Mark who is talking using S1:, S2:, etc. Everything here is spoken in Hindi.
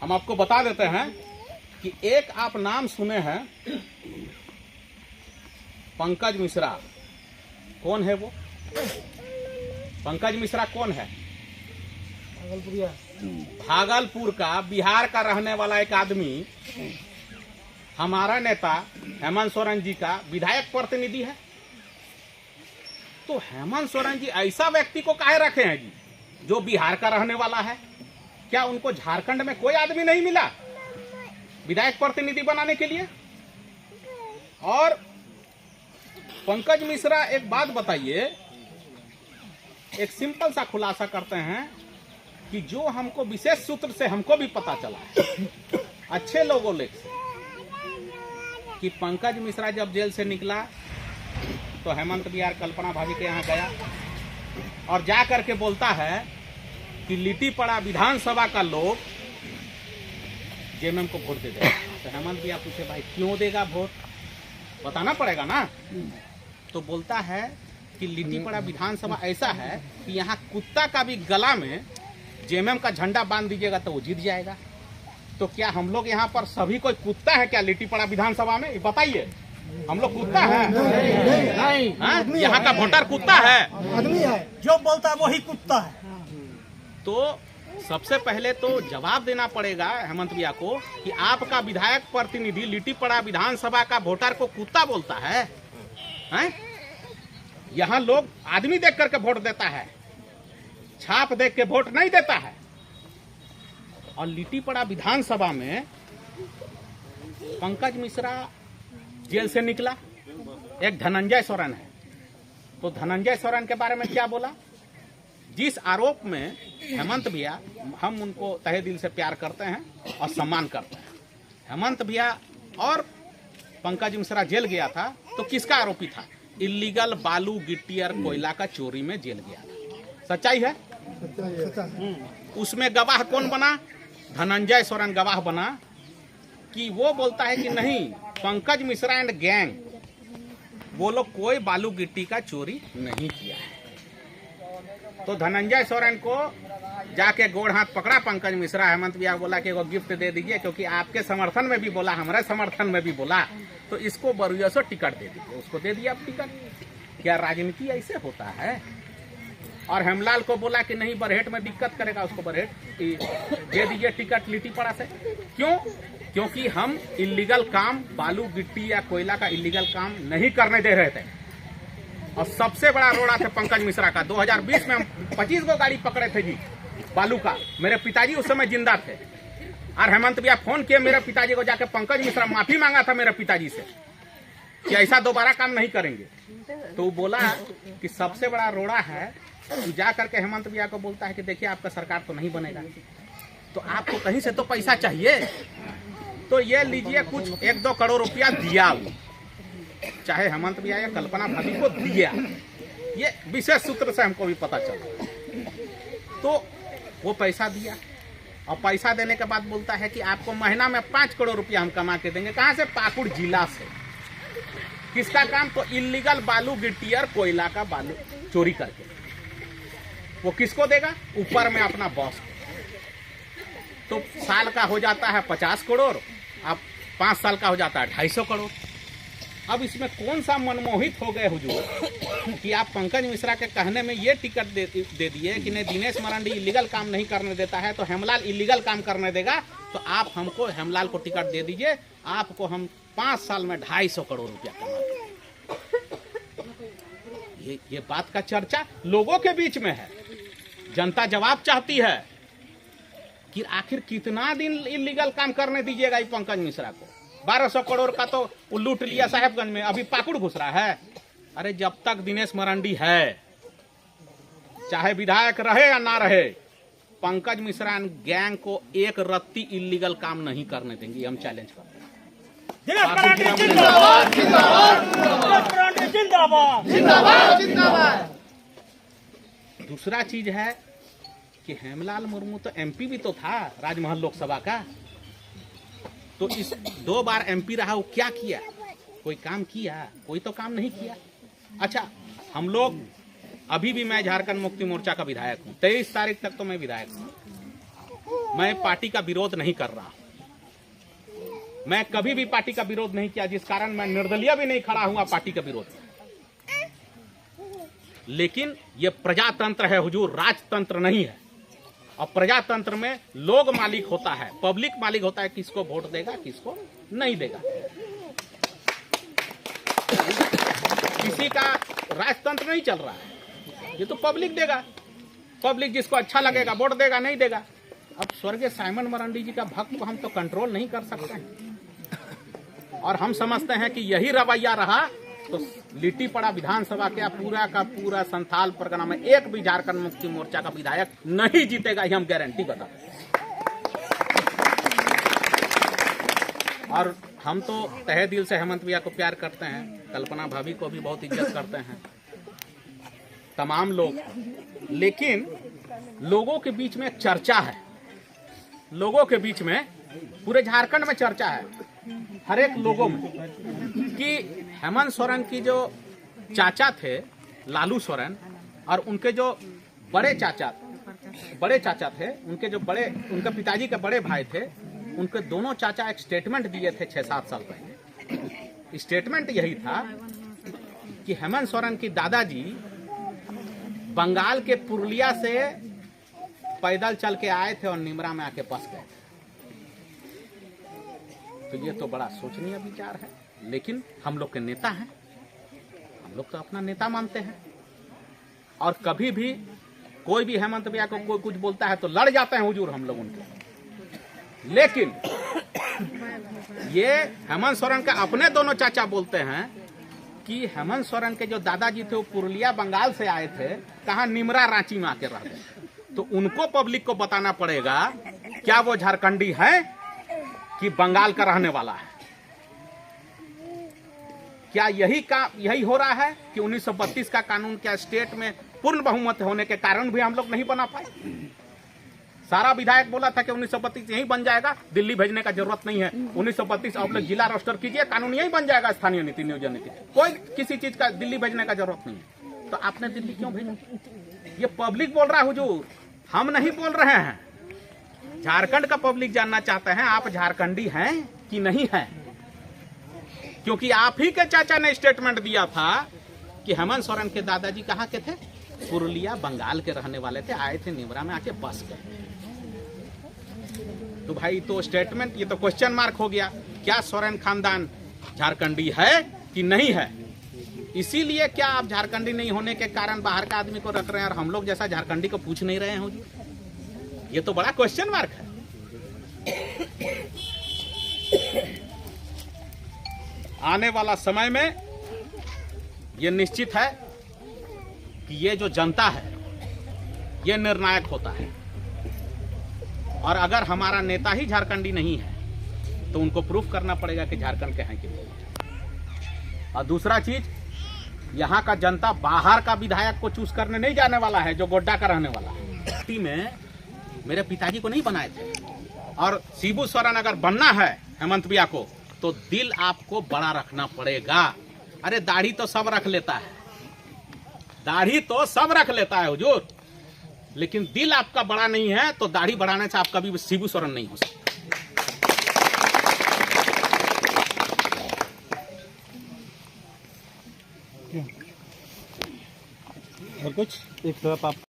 S1: हम आपको बता देते हैं कि एक आप नाम सुने हैं पंकज मिश्रा। कौन है वो? पंकज मिश्रा कौन है? भागलपुर का, बिहार का रहने वाला एक आदमी हमारा नेता हेमंत सोरेन जी का विधायक प्रतिनिधि है। तो हेमंत सोरेन जी ऐसा व्यक्ति को काहे रखे हैं जी, जो बिहार का रहने वाला है? क्या उनको झारखंड में कोई आदमी नहीं मिला विधायक प्रतिनिधि बनाने के लिए? और पंकज मिश्रा एक बात बताइए, एक सिंपल सा खुलासा करते हैं कि जो हमको विशेष सूत्र से हमको भी पता चला है, अच्छे लोगों से, कि पंकज मिश्रा जब जेल से निकला तो हेमंत बिहार कल्पना भाभी के यहाँ गया और जा करके बोलता है कि लिट्टीपड़ा विधानसभा का लोग जेएमएम को वोट दे देगा। तो हेमंत बिहार पूछे भाई क्यों देगा वोट, बताना पड़ेगा ना। तो बोलता है कि लिट्टीपड़ा विधानसभा ऐसा है कि यहाँ कुत्ता का भी गला में जेएमएम का झंडा बांध दीजिएगा तो वो जीत जाएगा। तो क्या हम लोग यहाँ पर सभी कोई कुत्ता है क्या लिट्टीपड़ा विधानसभा में? बताइए, हम लोग कुत्ता है? नहीं, यहाँ का वोटर कुत्ता है,
S2: आदमी है, जो बोलता है वही कुत्ता है।
S1: तो सबसे पहले तो जवाब देना पड़ेगा हेमंत भैया को कि आपका विधायक प्रतिनिधि लिट्टीपड़ा विधानसभा का वोटर को कुत्ता बोलता है, हैं? यहाँ लोग आदमी देख करके वोट देता है, छाप देख के वोट नहीं देता है। और लिट्टीपड़ा विधानसभा में पंकज मिश्रा जेल से निकला, एक धनंजय सोरेन है। तो धनंजय सोरेन के बारे में क्या बोला? जिस आरोप में हेमंत भैया, हम उनको तहे दिल से प्यार करते हैं और सम्मान करते हैं। हेमंत भैया और पंकज मिश्रा जेल गया था तो किसका आरोपी था? इल्लीगल बालू गिट्टी और कोयला का चोरी में जेल गया था। सच्चाई है? उसमें गवाह कौन बना? धनंजय सोरेन गवाह बना कि वो बोलता है कि नहीं, पंकज मिश्रा एंड गैंग वो लोग कोई बालू गिट्टी का चोरी नहीं किया है। तो धनंजय सोरेन को जाके गोड़ हाथ पकड़ा पंकज मिश्रा। हेमंत भैया बोला कि वो गिफ्ट दे दीजिए, क्योंकि आपके समर्थन में भी बोला, हमारे समर्थन में भी बोला, तो इसको बरुआ से टिकट दे दीजिए। उसको दे दिया टिकट। क्या राजनीति ऐसे होता है? और हेमलाल को बोला कि नहीं, बरहेट में दिक्कत करेगा, उसको बरहेट दे दीजिए टिकट लिट्टीपड़ा से। क्यों? क्योंकि हम इल्लीगल काम, बालू गिट्टी या कोयला का इल्लीगल काम नहीं करने दे रहे थे। और सबसे बड़ा रोड़ा थे पंकज मिश्रा का। 2020 में हम 25 को गाड़ी पकड़े थे जी बालू का। मेरे पिताजी उस समय जिंदा थे और हेमंत भैया फोन किए मेरे पिताजी को, जाके पंकज मिश्रा माफी मांगा था मेरे पिताजी से कि ऐसा दोबारा काम नहीं करेंगे। तो वो बोला कि सबसे बड़ा रोड़ा है। जा करके हेमंत भैया को बोलता है कि देखिए आपका सरकार तो नहीं बनेगा, तो आपको कहीं से तो पैसा चाहिए, तो ये लीजिए कुछ 1-2 करोड़ रुपया दिया। चाहे हेमंत भैया या कल्पना भाभी को दिया, ये विशेष सूत्र से हमको भी पता चला। तो वो पैसा दिया और पैसा देने के बाद बोलता है कि आपको महीना में 5 करोड़ रुपया हम कमा के देंगे। कहाँ से? पाकुड़ जिला से। किसका काम? तो इल्लीगल बालू गिट्टी और कोयला का बालू चोरी करके। वो किसको देगा? ऊपर में अपना बॉस को। तो साल का हो जाता है 50 करोड़, अब 5 साल का हो जाता है 250 करोड़। अब इसमें कौन सा मनमोहित हो गए हुजूर कि आप पंकज मिश्रा के कहने में ये टिकट दे दिए कि नहीं, दिनेश मरांडी इलीगल काम नहीं करने देता है तो हेमलाल इलीगल काम करने देगा, तो आप हमको हेमलाल को टिकट दे दीजिए, आपको हम 5 साल में 250 करोड़ रुपया कमा देंगे। ये बात का चर्चा लोगों के बीच में है। जनता जवाब चाहती है कि आखिर कितना दिन इलीगल काम करने दीजिएगा ये पंकज मिश्रा को। 1200 करोड़ का तो लूट लिया साहेबगंज में, अभी पाकुड़ घुस रहा है। अरे जब तक दिनेश मरांडी है, चाहे विधायक रहे या ना रहे, पंकज मिश्रा गैंग को एक रत्ती इलीगल काम नहीं करने देंगे। हम चैलेंज करते हैं। दूसरा चीज है कि हेमलाल मुर्मू तो एमपी भी तो था राजमहल लोकसभा का, तो इस 2 बार एमपी रहा, वो क्या किया? कोई काम किया? कोई तो काम नहीं किया। अच्छा, हम लोग अभी भी, मैं झारखंड मुक्ति मोर्चा का विधायक हूँ, 23 तारीख तक तो मैं विधायक हूँ। मैं पार्टी का विरोध नहीं कर रहा। मैं कभी भी पार्टी का विरोध नहीं किया, जिस कारण मैं निर्दलीय भी नहीं खड़ा हुआ पार्टी का विरोध। लेकिन ये प्रजातंत्र है हुजूर, राजतंत्र नहीं है। और प्रजातंत्र में लोग मालिक होता है, पब्लिक मालिक होता है, किसको वोट देगा किसको नहीं देगा। किसी का राजतंत्र नहीं चल रहा है, ये तो पब्लिक देगा। पब्लिक जिसको अच्छा लगेगा वोट देगा, नहीं देगा। अब स्वर्गीय साइमन मरांडी जी का भक्त को हम तो कंट्रोल नहीं कर सकते हैं, और हम समझते हैं कि यही रवैया रहा तो लिट्टी पड़ा विधानसभा के पूरा का पूरा संथाल परगना में एक भी झारखंड मुक्ति मोर्चा का विधायक नहीं जीतेगा, ये हम गारंटी बता। और हम तो तहे दिल से हेमंत भैया को प्यार करते हैं, कल्पना भाभी को भी बहुत इज्जत करते हैं, तमाम लोग। लेकिन लोगों के बीच में एक चर्चा है, लोगों के बीच में, पूरे झारखंड में चर्चा है, हर एक लोगों में, कि हेमंत सोरेन की जो चाचा थे लालू सोरेन, और उनके जो बड़े चाचा थे, उनके जो उनके पिताजी के बड़े भाई थे, उनके दोनों चाचा एक स्टेटमेंट दिए थे 6-7 साल पहले। स्टेटमेंट यही था कि हेमंत सोरेन की दादाजी बंगाल के पुरुलिया से पैदल चल के आए थे और निमरा में आके बस गए थे। तो ये तो बड़ा सोचनीय विचार है। लेकिन हम लोग के नेता हैं, हम लोग तो अपना नेता मानते हैं, और कभी भी कोई भी हेमंत भैया को कोई कुछ बोलता है तो लड़ जाते हैं हुजूर हम लोग उनके। लेकिन ये हेमंत सोरेन का अपने दोनों चाचा बोलते हैं कि हेमंत सोरेन के जो दादाजी थे वो पुरुलिया बंगाल से आए थे, कहाँ निमरा रांची में आके रह गए। तो उनको पब्लिक को बताना पड़ेगा क्या वो झारखंडी है कि बंगाल का रहने वाला है। क्या यही हो रहा है कि 1932 का कानून क्या स्टेट में पूर्ण बहुमत होने के कारण भी हम लोग नहीं बना पाए? सारा विधायक बोला था कि 1932 यही बन जाएगा, दिल्ली भेजने का जरूरत नहीं है। 1932 आप लोग जिला रोस्टर कीजिए, कानून यही बन जाएगा, स्थानीय नीति नियोजन नीति, कोई किसी चीज का दिल्ली भेजने का जरूरत नहीं है। तो आपने दिल्ली क्यों भेजा? ये पब्लिक बोल रहा है हुजूर, हम नहीं बोल रहे हैं। झारखंड का पब्लिक जानना चाहते हैं आप झारखंडी हैं कि नहीं है, क्योंकि आप ही के चाचा ने स्टेटमेंट दिया था कि हेमंत सोरेन के दादाजी कहाँ के थे, पुरुलिया बंगाल के रहने वाले थे, आए थे निमरा में आके बस गए। तो भाई तो स्टेटमेंट, ये तो क्वेश्चन मार्क हो गया, क्या सोरेन खानदान झारखंडी है कि नहीं है? इसीलिए क्या आप झारखंडी नहीं होने के कारण बाहर का आदमी को रख रहे हैं और हम लोग जैसा झारखंडी को पूछ नहीं रहे हैं हुजूर? ये तो बड़ा क्वेश्चन मार्क है। आने वाला समय में ये निश्चित है कि ये जो जनता है ये निर्णायक होता है, और अगर हमारा नेता ही झारखंडी नहीं है तो उनको प्रूफ करना पड़ेगा कि झारखंड के हैं कि नहीं। और दूसरा चीज, यहाँ का जनता बाहर का विधायक को चूज करने नहीं जाने वाला है जो गोड्डा का रहने वाला है। पार्टी में मेरे पिताजी को नहीं बनाए थे, और शिबू सोरेन अगर बनना है हेमंत भैया को तो दिल आपको बड़ा रखना पड़ेगा। अरे दाढ़ी तो सब रख लेता है, दाढ़ी तो सब रख लेता है हुजूर, लेकिन दिल आपका बड़ा नहीं है, तो दाढ़ी बढ़ाने से आप कभी शिबू सोरेन नहीं हो सकते।
S2: और कुछ एक तरफ आप